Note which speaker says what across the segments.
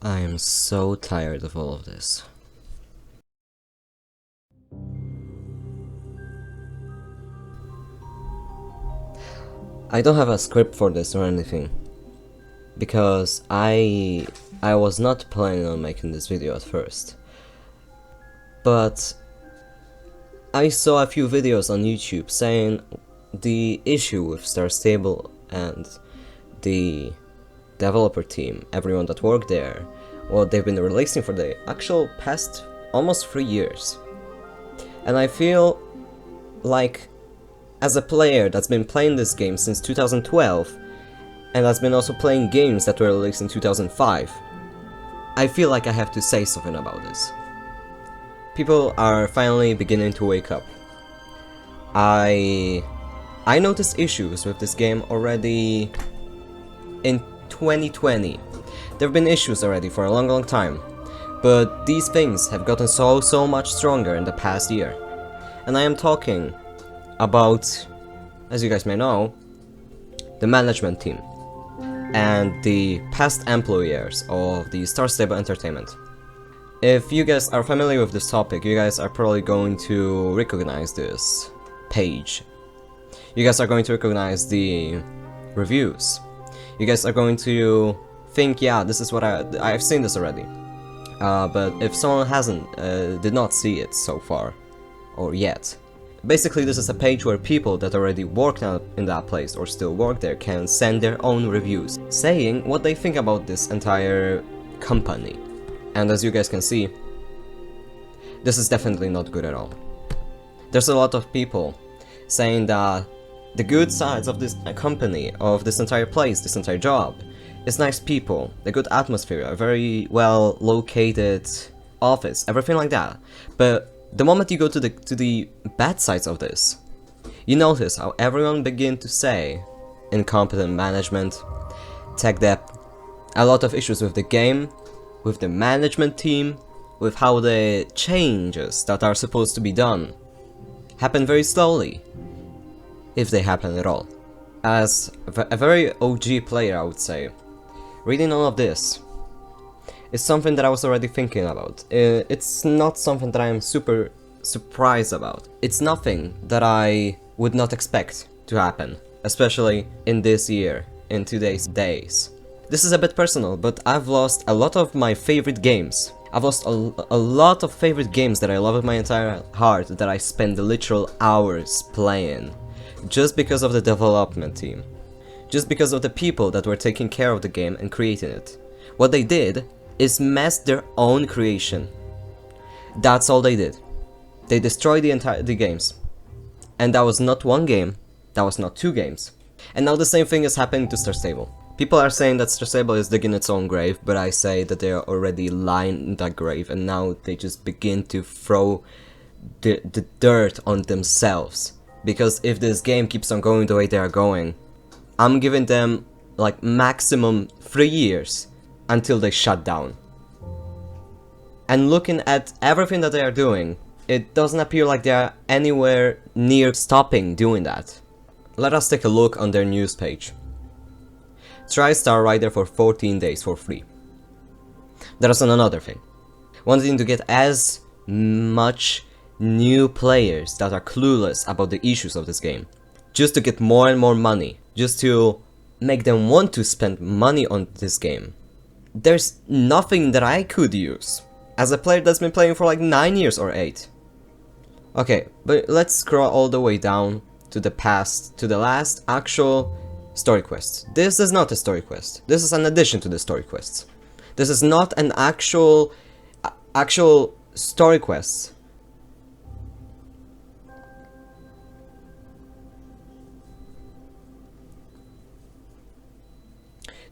Speaker 1: I am so tired of all of this. I don't have a script for this or anything, because I was not planning on making this video at first. But I saw a few videos on YouTube saying the issue with Star Stable and the developer team, everyone that worked there, what they've been releasing for the actual past almost 3 years. And I feel like, as a player that's been playing this game since 2012, and that's been also playing games that were released in 2005, I feel like I have to say something about this. People are finally beginning to wake up. I noticed issues with this game already in 2020. There have been issues already for a long time, but these things have gotten so much stronger in the past year. And I am talking about, as you guys may know, the management team and the past employees of the Star Stable Entertainment. If you guys are familiar with this topic, you guys are probably going to recognize this page. You guys are going to recognize the reviews. You guys are going to think, yeah, this is what I've seen this already. But if someone did not see it so far, or yet, basically this is a page where people that already worked in that place or still work there can send their own reviews, saying what they think about this entire company. And as you guys can see, this is definitely not good at all. There's a lot of people saying that the good sides of this company, of this entire place, this entire job, is nice people, the good atmosphere, a very well located office, everything like that. But the moment you go to the bad sides of this, you notice how everyone begin to say incompetent management, tech debt, a lot of issues with the game, with the management team, with how the changes that are supposed to be done happen very slowly, if they happen at all. As a very OG player, I would say, reading all of this is something that I was already thinking about. It's not something that I am super surprised about. It's nothing that I would not expect to happen, especially in this year, in today's days. This is a bit personal, but I've lost a lot of my favorite games. I've lost a lot of favorite games that I love with my entire heart, that I spend literal hours playing, just because of the development team. Just because of the people that were taking care of the game and creating it. What they did is mess their own creation. That's all they did. They destroyed the games. And that was not one game, that was not two games. And now the same thing is happening to Star Stable. People are saying that Star Stable is digging its own grave, but I say that they are already lying in that grave, and now they just begin to throw the dirt on themselves. Because if this game keeps on going the way they are going, I'm giving them like maximum 3 years until they shut down. And looking at everything that they are doing, it doesn't appear like they are anywhere near stopping doing that. Let us take a look on their news page. Try Star Rider for 14 days for free. There's another thing. Wanting to get as much new players that are clueless about the issues of this game, just to get more and more money, just to make them want to spend money on this game. There's nothing that I could use as a player that's been playing for like 9 years or 8. Okay, but let's scroll all the way down to the past, to the last actual story quest. This is not a story quest. This is an addition to the story quests. This is not an actual story quest.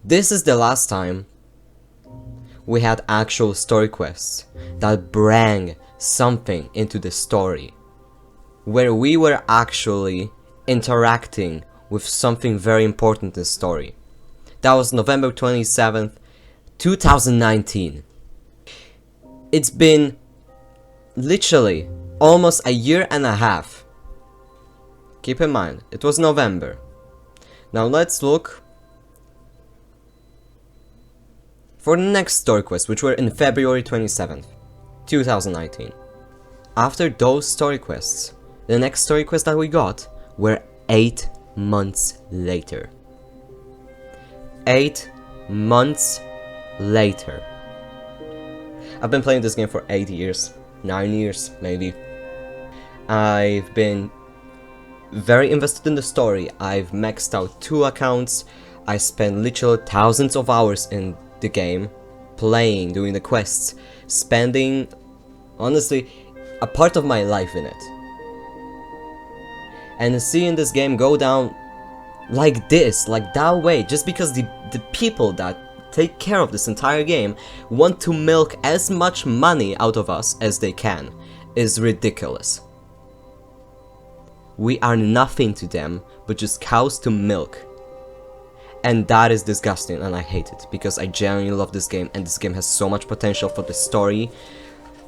Speaker 1: This is the last time we had actual story quests that bring something into the story, where we were actually interacting with something very important in the story. That was November 27th, 2019. It's been literally almost a year and a half. Keep in mind, it was November. Now let's look for the next story quests, which were in February 27th, 2019. After those story quests, the next story quest that we got were 8 months later. 8 months later. I've been playing this game for 8 years, 9 years maybe. I've been very invested in the story. I've maxed out 2 accounts. I spent literally thousands of hours in the game, playing, doing the quests, spending, honestly, a part of my life in it. And seeing this game go down like this, like that way, just because the people that take care of this entire game want to milk as much money out of us as they can, is ridiculous. We are nothing to them but just cows to milk. And that is disgusting, and I hate it, because I genuinely love this game, and this game has so much potential for the story,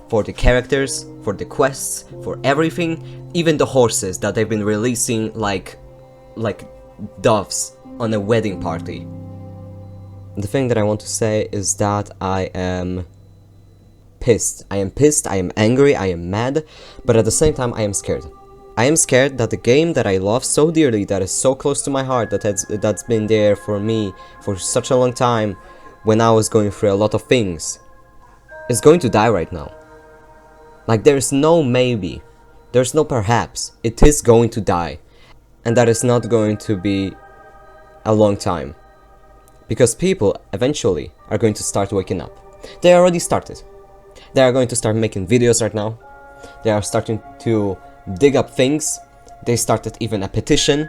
Speaker 1: for the characters, for the quests, for everything, even the horses that they've been releasing like doves on a wedding party. The thing that I want to say is that I am pissed. I am pissed, I am angry, I am mad, but at the same time I am scared. I am scared that the game that I love so dearly, that is so close to my heart, that's been there for me for such a long time, when I was going through a lot of things, is going to die right now. Like, there's no maybe, there's no perhaps, it is going to die. And that is not going to be a long time. Because people eventually are going to start waking up. They already started. They are going to start making videos right now. They are starting to dig up things. They started even a petition,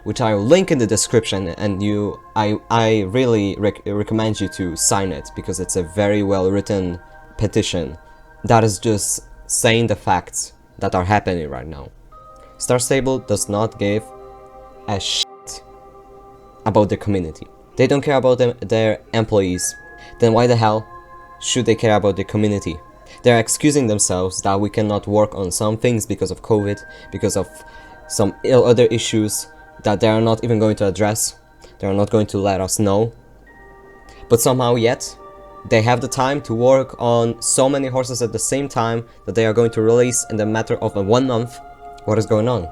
Speaker 1: which I will link in the description, and I really recommend you to sign it, because it's a very well written petition that is just saying the facts that are happening right now. Star Stable does not give a shit about their community. They don't care about their employees. Then why the hell should they care about their community? They're excusing themselves that we cannot work on some things because of COVID, because of some other issues that they are not even going to address. They are not going to let us know. But somehow yet, they have the time to work on so many horses at the same time that they are going to release in the matter of 1 month. What is going on?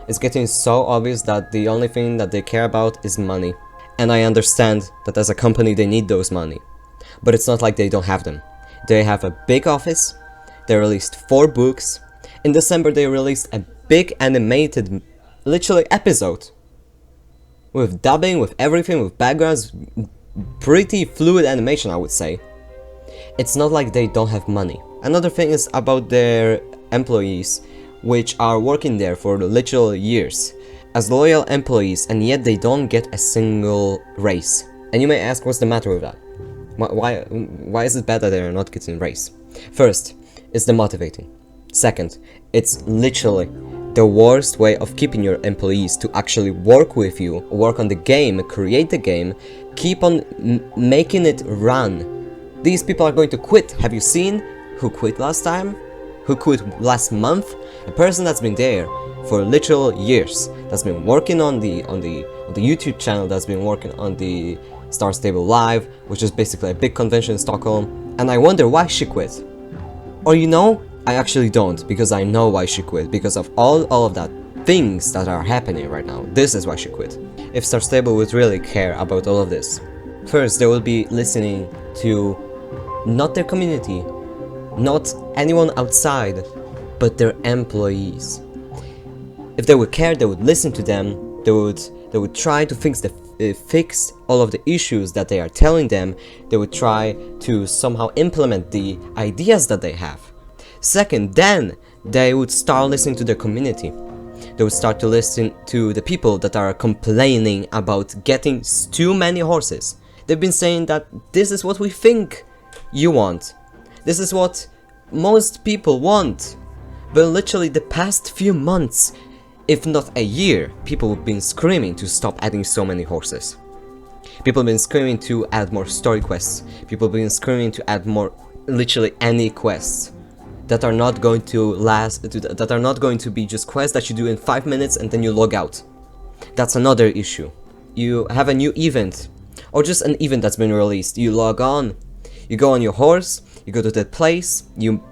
Speaker 1: It's getting so obvious that the only thing that they care about is money. And I understand that as a company they need those money. But it's not like they don't have them. They have a big office, they released 4 books, in December they released a big animated, literally episode. With dubbing, with everything, with backgrounds, pretty fluid animation I would say. It's not like they don't have money. Another thing is about their employees, which are working there for literal years as loyal employees, and yet they don't get a single raise. And you may ask, what's the matter with that? Why is it bad that they are not getting raise? First, it's demotivating. Second, it's literally the worst way of keeping your employees to actually work with you, work on the game, create the game, keep on making it run. These people are going to quit. Have you seen who quit last time? Who quit last month? A person that's been there for literal years, that's been working on the YouTube channel, that's been working on the Star Stable Live, which is basically a big convention in Stockholm, and I wonder why she quit. Or you know, I actually don't, because I know why she quit, because of all of that things that are happening right now. This is why she quit. If Star Stable would really care about all of this, first they would be listening to not their community, not anyone outside, but their employees. If they would care, they would listen to them, they would try to fix all of the issues that they are telling them, they would try to somehow implement the ideas that they have. Second, then they would start listening to their community. They would start to listen to the people that are complaining about getting too many horses. They've been saying that this is what we think you want. This is what most people want. But literally the past few months, if not a year, people have been screaming to stop adding so many horses. People have been screaming to add more story quests. People have been screaming to add more, literally any quests that are not going to last, that are not going to be just quests that you do in 5 minutes and then you log out. That's another issue. You have a new event or just an event that's been released. You log on, you go on your horse, you go to that place, you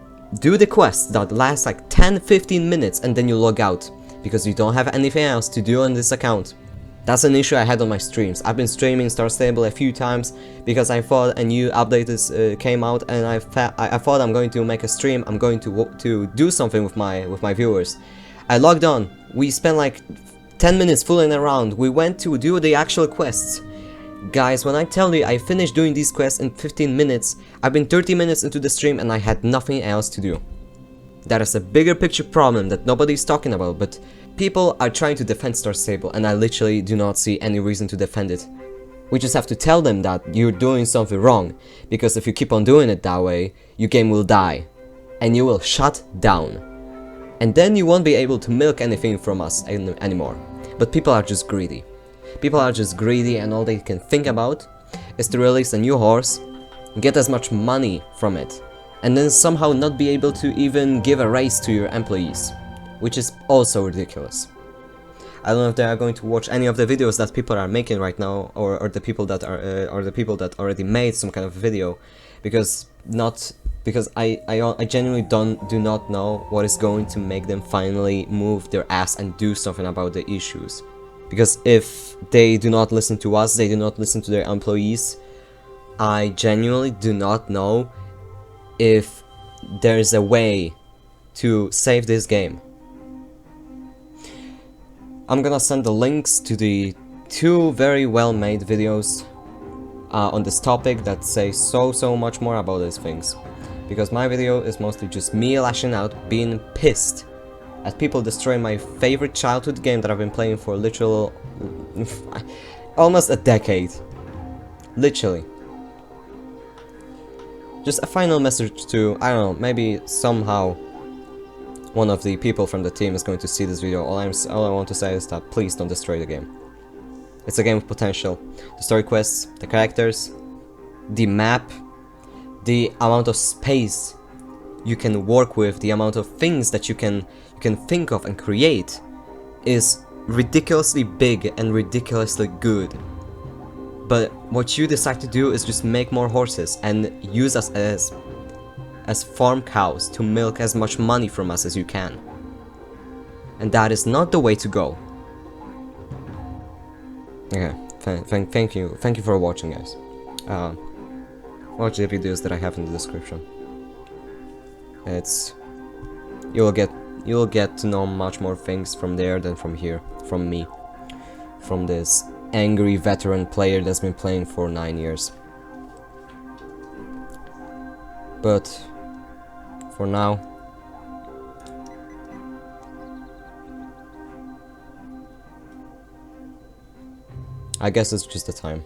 Speaker 1: do the quest that lasts like 10-15 minutes, and then you log out because you don't have anything else to do on this account. That's an issue I had on my streams. I've been streaming Star Stable a few times because I thought a new update came out, and I thought I'm going to make a stream. I'm going to do something with my viewers. I logged on. We spent like 10 minutes fooling around. We went to do the actual quests. Guys, when I tell you I finished doing these quests in 15 minutes, I've been 30 minutes into the stream and I had nothing else to do. That is a bigger picture problem that nobody's talking about, but people are trying to defend Star Stable, and I literally do not see any reason to defend it. We just have to tell them that you're doing something wrong, because if you keep on doing it that way, your game will die, and you will shut down. And then you won't be able to milk anything from us anymore. But people are just greedy. People are just greedy, and all they can think about is to release a new horse, get as much money from it, and then somehow not be able to even give a raise to your employees, which is also ridiculous. I don't know if they are going to watch any of the videos that people are making right now, or the people that already made some kind of video, because I genuinely do not know what is going to make them finally move their ass and do something about the issues. Because if they do not listen to us, they do not listen to their employees, I genuinely do not know if there is a way to save this game. I'm gonna send the links to the 2 very well made videos on this topic that say so much more about these things. Because my video is mostly just me lashing out, being pissed at people destroying my favorite childhood game that I've been playing for literal almost a decade. Literally. Just a final message to, I don't know, maybe somehow one of the people from the team is going to see this video. All I want to say is that please don't destroy the game. It's a game with potential. The story quests, the characters, the map, the amount of space you can work with, the amount of things that you can think of and create is ridiculously big and ridiculously good. But what you decide to do is just make more horses and use us as farm cows to milk as much money from us as you can. And that is not the way to go. Okay, thank you for watching, guys. Watch the videos that I have in the description. You'll get to know much more things from there than from here, from me, from this angry veteran player that's been playing for 9 years. But for now, I guess it's just the time.